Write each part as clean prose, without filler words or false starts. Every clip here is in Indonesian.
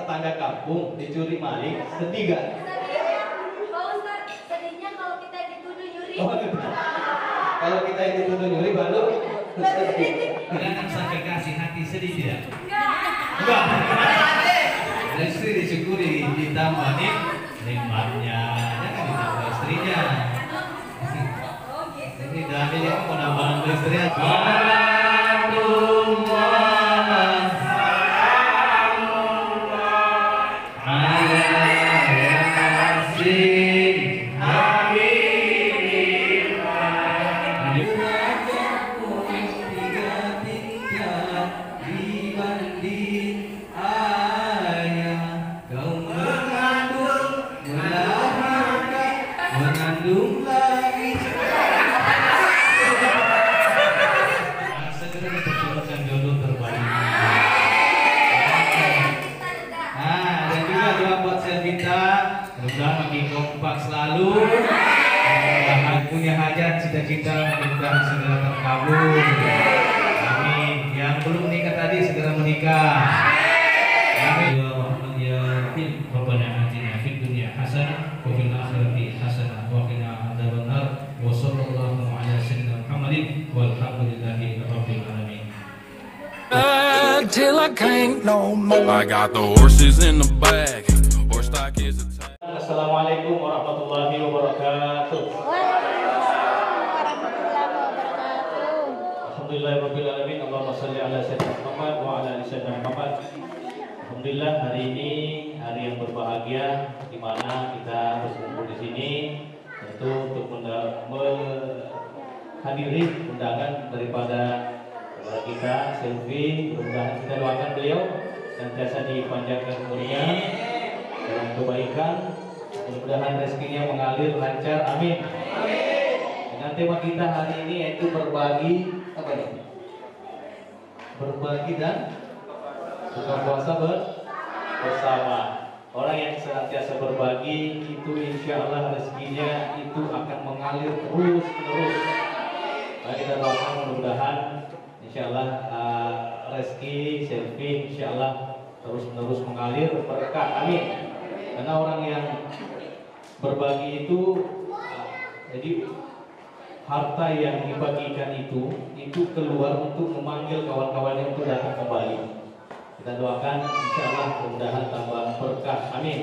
tetangga kampung dicuri maling, sedih gak? Pak Ustadz, sedihnya kalau kita dituduh nyuri. Oh, kalau kita yang dituduh nyuri baru sedih. Kadang sampai kasih hati sedih tidak? Enggak. Istri disyukuri ditambah nikmatnya, jangan ditambah istrinya. Ini Daniel yang mau nambah istrinya. Punya hajat, cita-cita mudah-mudahan segera terkabul. Amin. Yang belum menikah tadi segera menikah. Amin. Ya Rahman ya Rahim. Rabbana atina fid dunya hasanah wa fil akhirati hasanah wa qina adzabannar. Wa sallallahu ala sayyidina Muhammadin walhamdulillahi rabbil alamin. Till I can't no more. I got the horses in the bag. Horse stock is a Assalamualaikum warahmatullahi wabarakatuh. Alhamdulillahirrahmanirrahim. Allahumma salli ala sayyidina Muhammad wa ala ali sayyidina Muhammad. Alhamdulillah, hari ini hari yang berbahagia di mana kita berkumpul di sini tentu untuk menghadiri undangan daripada saudara kita Selvi. Mudah-mudahan kita doakan beliau senantiasa dipanjangkan umurnya dalam kebaikan, mudah-mudahan rezekinya mengalir lancar. Amin. Dengan tema kita hari ini yaitu berbagi apa nih? Berbagi dan buka puasa bersama. Orang yang senantiasa berbagi itu insya Allah rezekinya itu akan mengalir terus menerus. Nah, kita doakan mudah-mudahan insya Allah rezeki Selvi insya Allah terus menerus mengalir berkah. Amin. Karena orang yang berbagi itu jadi harta yang dibagikan itu keluar untuk memanggil kawan-kawannya untuk datang kembali. Kita doakan insya Allah mudah-mudahan tambah berkah. Amin.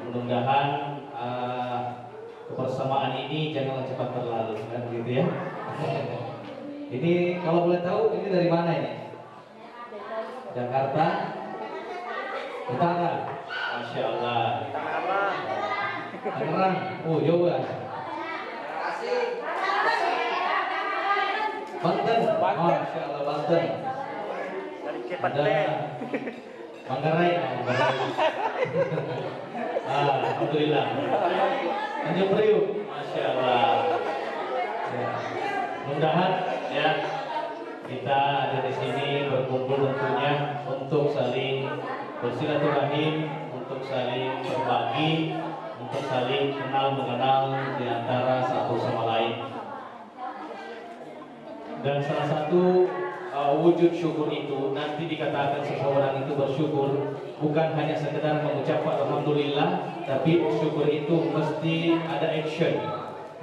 Mudah-mudahan kebersamaan ini janganlah cepat berlalu, kan gitu ya. Ini kalau boleh tahu ini dari mana ini? Jakarta Utara. Masya Allah. Tangerang. Oh, Jawa. Banten. Oh, Masya Allah, Banten. Ada Manggarai. Alhamdulillah. Tanjung Priuk. Masya Allah. Ya. Mudah-mudahan ya kita ada di sini berkumpul tentunya untuk saling bersilaturahim, untuk saling berbagi, untuk saling kenal mengenal di antara satu sama lain. Dan salah satu wujud syukur itu nanti dikatakan seseorang itu bersyukur bukan hanya sekedar mengucapkan alhamdulillah, tapi syukur itu mesti ada action,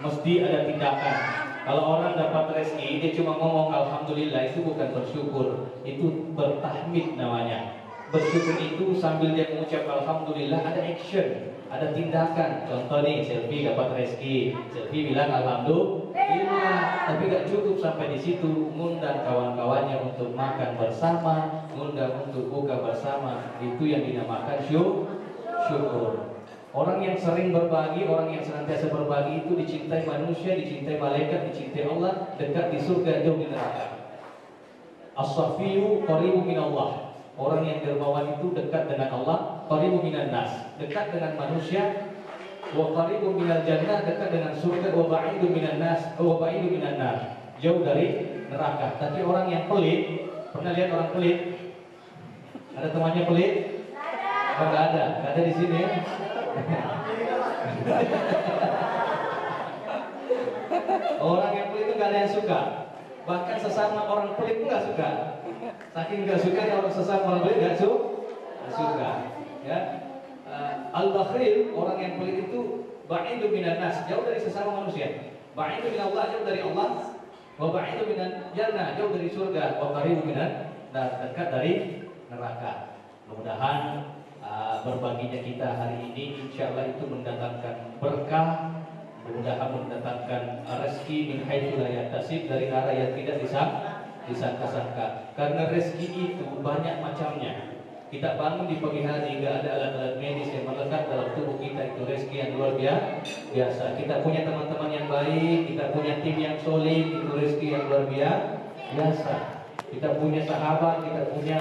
mesti ada tindakan. Kalau orang dapat rezeki dia cuma ngomong alhamdulillah, itu bukan bersyukur, itu bertahmid namanya. Bersyukur itu sambil dia mengucap alhamdulillah ada action, ada tindakan. Contoh nih, Selvi dapat rezeki, Selvi bilang alhamdulillah, tapi gak cukup sampai di situ, ngundang kawan-kawannya untuk makan bersama, ngundang untuk buka bersama. Itu yang dinamakan syukur. Orang yang sering berbagi, orang yang senantiasa berbagi itu dicintai manusia, dicintai malaikat, dicintai Allah, dekat di surga, jauh di neraka. As-safiyu qaribu minallah. Orang yang dermawan itu dekat dengan Allah, qaribu minan nas, dekat dengan manusia, wa qaribu minal jannah, dekat dengan surga, wa ba'idu minan nas, wa ba'idu minan nar, jauh dari neraka. Tapi orang yang pelit, pernah lihat orang pelit? Ada temannya pelit? Enggak ada, enggak ada di sini ya. Orang yang pelit itu gak ada yang suka. Bahkan sesama orang pelit pun gak suka. Saking gak suka, orang sesama orang pelit gak suka. Ya, al-bakhil, orang yang pelit itu ba'idu minan nas, jauh dari sesama manusia. Ba'idu min Allah, jauh dari Allah. Wa ba'idu minan jannah, jauh dari surga. Wa qaribu minan nar, dekat dari neraka. Mudah-mudahan berbaginya kita hari ini insya Allah itu mendatangkan berkah, mudah-mudahan mendatangkan rezeki min haitsu la yahtasib, dari arah yang tidak disangka-sangka. Karena rezeki itu banyak macamnya. Kita bangun di pagi hari nggak ada alat-alat medis yang melekat dalam tubuh kita, itu rezeki yang luar biasa. Kita punya teman-teman yang baik, kita punya tim yang solid, itu rezeki yang luar biasa. Kita punya sahabat, kita punya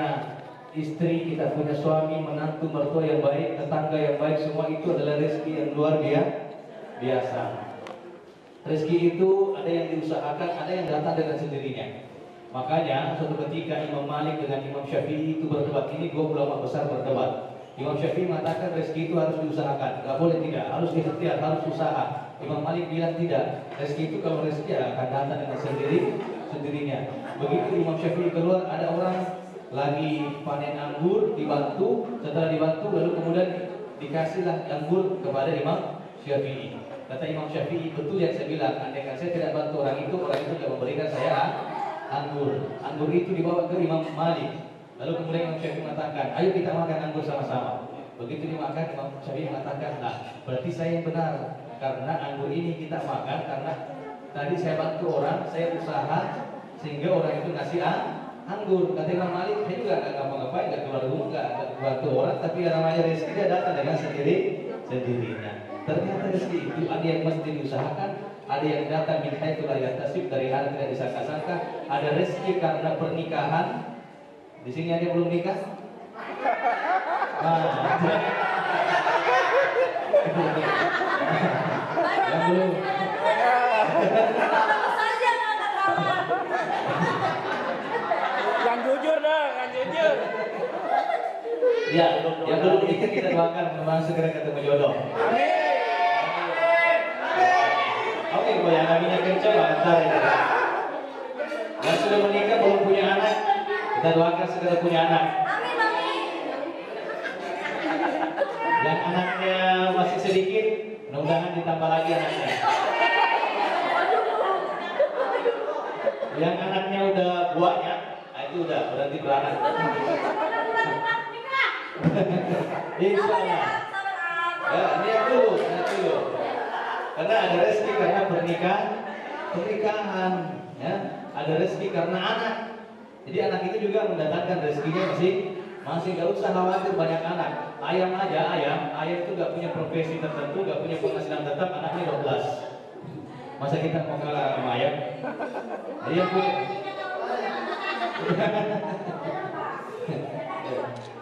istri, kita punya suami, menantu, mertua yang baik, tetangga yang baik, semua itu adalah rezeki yang luar biasa. Rezeki itu ada yang diusahakan, ada yang datang dengan sendirinya. Makanya suatu ketika Imam Malik dengan Imam Syafi'i itu berdebat, ini dua ulama besar berdebat. Imam Syafi'i mengatakan rezeki itu harus diusahakan, nggak boleh tidak, harus ikhtiar, harus usaha. Imam Malik bilang tidak, rezeki itu kalau rezeki akan datang dengan sendirinya. Begitu Imam Syafi'i keluar, ada orang lagi panen anggur, dibantu, setelah dibantu lalu kemudian dikasihlah anggur kepada Imam Syafi'i. Kata Imam Syafi'i, betul yang saya bilang, andaikan saya tidak bantu orang itu tidak memberikan saya anggur. Anggur itu dibawa ke Imam Malik. Lalu kemudian Imam Syafi'i mengatakan, ayo kita makan anggur sama-sama. Begitu dimakan, Imam Syafi'i mengatakan, nah berarti saya yang benar, karena anggur ini kita makan karena tadi saya bantu orang, saya usaha sehingga orang itu ngasih anggur. Kata Imam Malik, saya juga nggak ngapa-ngapain, nggak keluar rumah, nggak bantu orang, tapi yang namanya rezeki dia datang dengan sendirinya. Ternyata rezeki itu ada yang mesti diusahakan, ada yang datang min haitsu la yahtasib, dari hal tidak disangka-sangka. Ada rezeki karena pernikahan. Di sini ada yang belum nikah? Nah, yang belum. Yang jujur dong, yang jujur. Ya, yang belum nikah kita doakan memang segera ketemu jodoh. Oke, kalau yang lainnya kencang, antar ini. Yang sudah menikah belum punya anak, kita doakan segera punya anak. Yang anaknya masih sedikit, mudah-mudahan ditambah lagi anaknya. Yang anaknya udah buahnya, nah itu udah berarti beranak. Insya Allah. Ya, niat dulu. Karena ada rezeki karena pernikahan, ya. Ada rezeki karena anak. Jadi anak itu juga mendatangkan rezekinya masih nggak usah khawatir banyak anak. Ayam aja, ayam itu nggak punya profesi tertentu, nggak punya penghasilan tetap, anaknya 12. Masa kita mau kalah sama ayam? Ayam punya.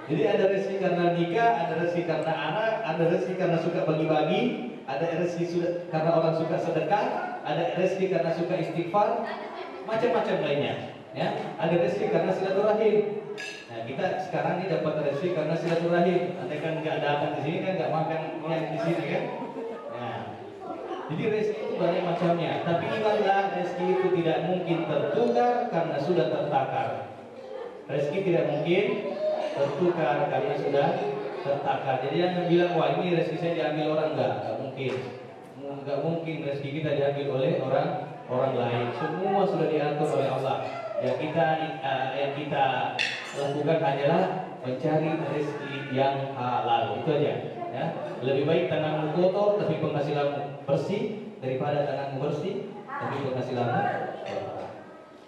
Jadi ada rezeki karena nikah, ada rezeki karena anak, ada rezeki karena suka bagi-bagi, ada rezeki karena orang suka sedekah, ada rezeki karena suka istighfar, macam-macam lainnya. Ya, ada rezeki karena silaturahim. Nah, kita sekarang ini dapat rezeki karena silaturahim. Andai kan nggak datang di sini kan nggak makan yang di sini kan. Nah, jadi rezeki itu banyak macamnya. Tapi ingatlah, rezeki itu tidak mungkin tertukar karena sudah tertakar. Rezeki tidak mungkin tertukar karena sudah tertakar. Jadi yang bilang wah ini rezeki saya diambil orang, nggak mungkin. Nggak mungkin rezeki kita diambil oleh orang lain. Semua sudah diatur oleh Allah. Yang kita lakukan hanyalah mencari rezeki yang halal, itu aja. Ya, lebih baik tanganmu kotor tapi penghasilanmu bersih daripada tanganmu bersih tapi penghasilanmu kotor.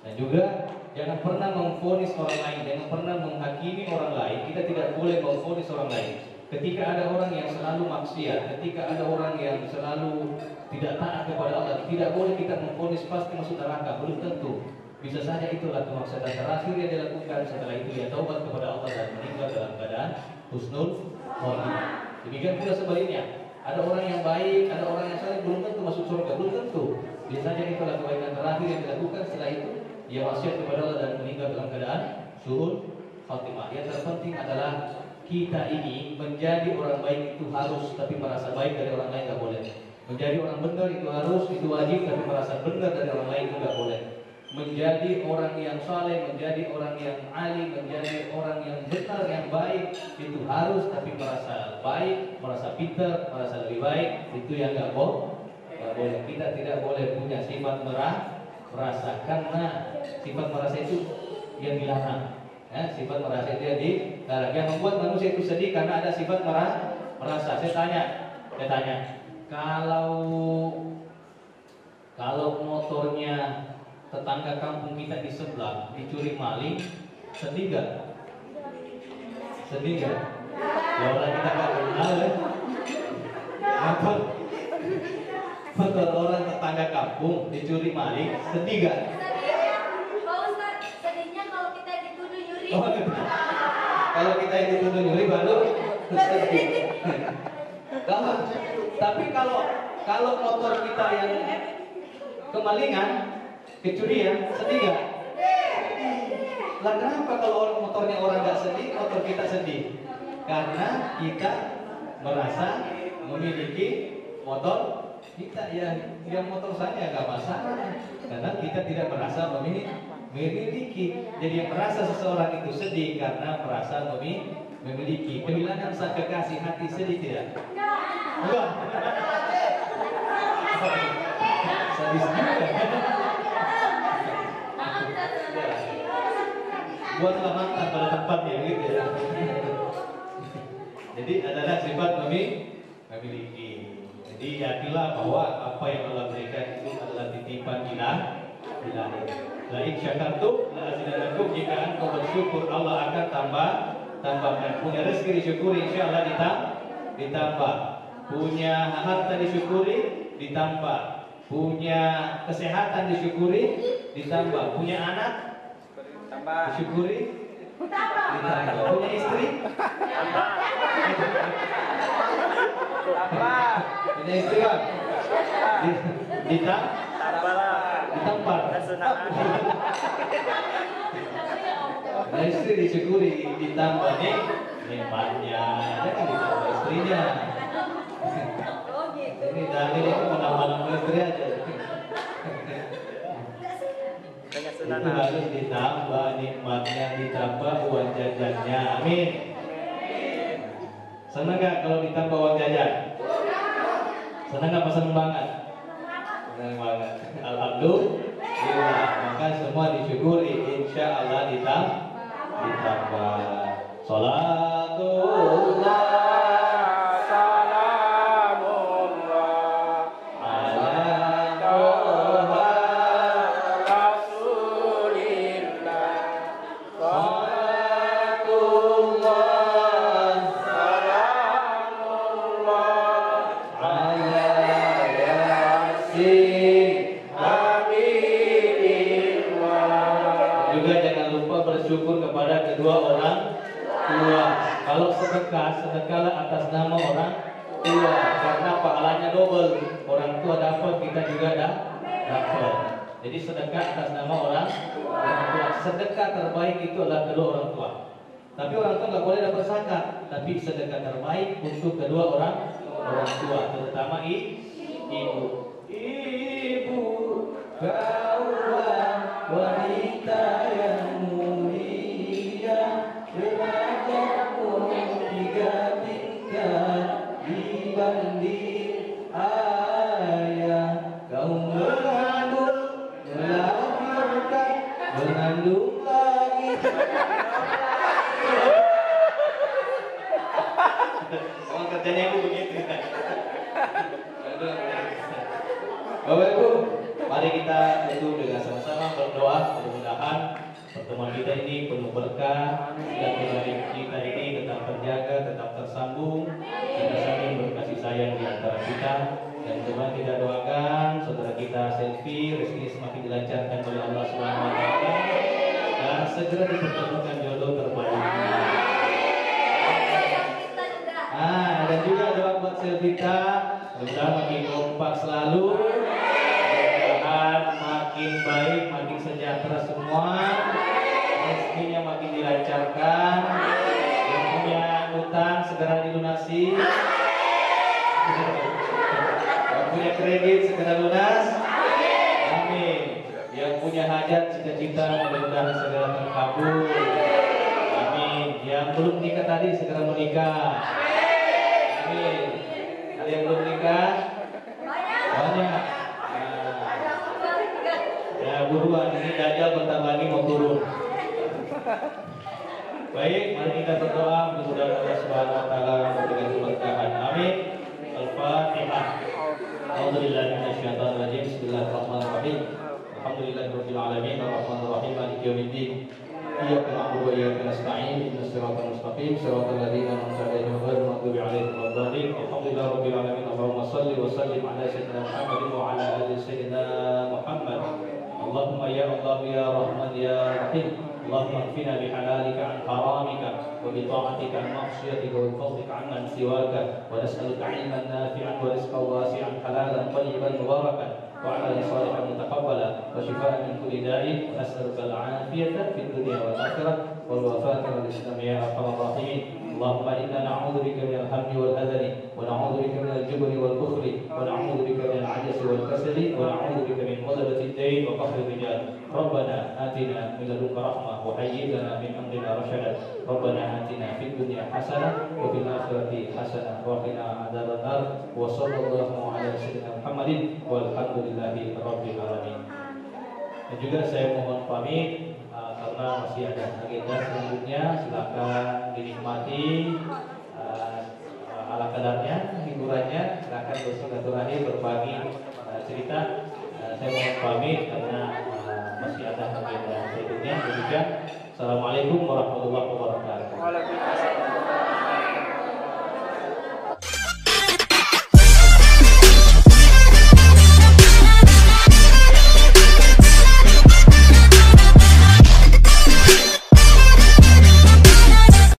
Dan juga jangan pernah memvonis orang lain, jangan pernah menghakimi orang lain. Kita tidak boleh memvonis orang lain. Ketika ada orang yang selalu maksiat, ketika ada orang yang selalu tidak taat kepada Allah, tidak boleh kita memvonis pasti masuk neraka. Belum tentu. Bisa saja itulah kemaksudan terakhir yang dilakukan. Setelah itu dia taubat kepada Allah dan meninggal dalam keadaan husnul khotimah. Demikian pula sebaliknya. Ada orang yang baik, ada orang yang saleh, belum tentu masuk surga, belum tentu. Biasanya itulah kebaikan terakhir yang dilakukan. Setelah itu dia maksiat kepada Allah dan meninggal dalam keadaan suhul khotimah. Yang terpenting adalah kita ini menjadi orang baik itu harus, tapi merasa baik dari orang lain nggak boleh. Menjadi orang benar itu harus, itu wajib, tapi merasa benar dari orang lain itu nggak boleh. menjadi orang yang saleh, menjadi orang yang alim, menjadi orang yang benar, yang baik, itu harus tapi merasa baik, merasa pintar, merasa lebih baik, itu yang nggak boleh. Kita tidak boleh punya sifat merasa, karena sifat merasa itu yang dilarang. Ya, sifat merasa itu yang dilarang. Yang membuat manusia itu sedih karena ada sifat merasa. Saya tanya, kalau motornya tetangga kampung kita di sebelah dicuri maling, sedih gak? Sedih gak? Ya orang kita gak kenal ya. Motor orang tetangga kampung dicuri maling, sedih gak? Sedihnya, Pak Ustadz, sedihnya kalau kita dituduh nyuri. Oh, kalau kita yang dituduh nyuri baru sedih. Tapi kalau motor kita yang kemalingan, kecurian, sedih gak? Lah kenapa kalau motornya orang gak sedih, motor kita sedih? Karena kita merasa memiliki motor kita, yang motor saya gak masalah, karena kita tidak merasa memiliki. Jadi yang merasa seseorang itu sedih karena merasa memiliki. Kehilangan sang kekasih hati sedih tidak? Enggak. Sadis juga. Buatlah mantan pada tempatnya gitu ya. Jadi adalah sifat memiliki. Jadi yakinlah bahwa apa yang Allah berikan itu adalah titipan ilahi. La in syakartum la azidannakum, jika engkau bersyukur Allah akan tambahkan. Punya rezeki disyukuri, insyaallah ditambah. Punya harta disyukuri, ditambah. Punya kesehatan disyukuri, ditambah. Punya anak disyukuri, ditambah. Punya istri, punya istri Bang, ditampar. Punya istri disyukuri, ditambah nih nikmatnya, jangan ditambah istrinya. Ini dalil itu menambah istri aja. Itu harus ditambah nikmatnya, ditambah uang jajannya. Amin. Senang gak kalau ditambah uang jajan? Senang gak? Senang banget. Senang banget. Alhamdulillah. Maka semua disyukuri, insya Allah ditambah. Salatullah. Bersyukur kepada kedua orang tua. Kalau sedekahlah atas nama orang tua, karena pahalanya double. Orang tua dapat, kita juga dapat. Jadi sedekah atas nama orang tua. Sedekah terbaik itu adalah kedua orang tua. Tapi orang tua nggak boleh dapat zakat. Tapi sedekah terbaik untuk kedua orang tua, terutama ibu. Ibu, kaulah wanita yang derajatmu digantikan dibanding ayah. Kau melahirkan, mengandung lagi. Emang kerjanya ibu begitu. Bapak Ibu, mari kita tentu dengan sama-sama berdoa, mudah-mudahan pertemuan kita ini penuh berkah, silaturahmi kita ini tetap terjaga, tetap tersambung, kita saling berkasih sayang di antara kita. Dan coba kita doakan saudara kita Selfie, rezeki semakin dilancarkan oleh Allah Subhanahu wa taala dan segera dipertemukan jodoh terbaiknya. Dan juga doa buat Selvita, mudah-mudahan makin kompak selalu, mudah-mudahan makin baik, makin sejahtera semua. Rezekinya makin dilancarkan, yang punya utang segera dilunasi, yang punya kredit segera lunas. Amin. Yang punya hajat, cita-cita, mudah-mudahan segera terkabul. Amin. Yang belum nikah tadi segera menikah. Amin. Ada yang belum nikah? Banyak. Ya buruan, ini Dajjal bentar lagi mau turun. Baik, mari kita berdoa mudah-mudahan Allah Subhanahu wa taala memberikan keberkahan. Amin. Al-Fatihah. A'udzubillahi minasyaitonir rajim. Bismillahirrahmanirrahim. Alhamdulillahirabbil alamin arrahmanir rahim maliki yaumiddin. Iyyaka na'budu wa iyyaka nasta'in. Ihdinas siratal mustaqim siratal ladzina an'amta 'alaihim ghairil maghdubi 'alaihim waladdallin. Alhamdulillahirabbil alamin. Allahumma shalli wa sallim 'ala sayyidina Muhammad wa 'ala ali sayyidina Muhammad. Allahumma ya Allah ya Rahman ya Rahim. اللهم اكفنا بحلالك عن حرامك وبطاعتك عن معصيتك وبفضلك عمن سواك ونسألك علما نافعا ورزقا واسعا حلالا طيبا مباركا وعملا صالحا متقبلا وشفاء من كل داء ونسألك العافية في الدنيا والآخرة والوفاة والإسلام يا أرحم الراحمين. اللهم إنا نعوذ بك من الهم والهذل ونعوذ بك من الجبن والبخل ونعوذ بك من العجز والكسل ونعوذ بك من غلبة الدين وقهر الرجال. ربنا آتنا من لدنك رحمة وهيئ لنا من أمرنا رشدا. ربنا آتنا في الدنيا حسنة وفي الآخرة حسنة وقنا عذاب النار. وصلى الله على سيدنا محمد والحمد لله رب العالمين. Dan juga saya mohon pamit karena masih ada agenda selanjutnya, silakan dinikmati ala kadarnya, hiburannya, silakan bersilaturahmi, berbagi cerita. Saya mohon pamit karena masih ada agenda selanjutnya. Demikian, assalamualaikum warahmatullahi wabarakatuh.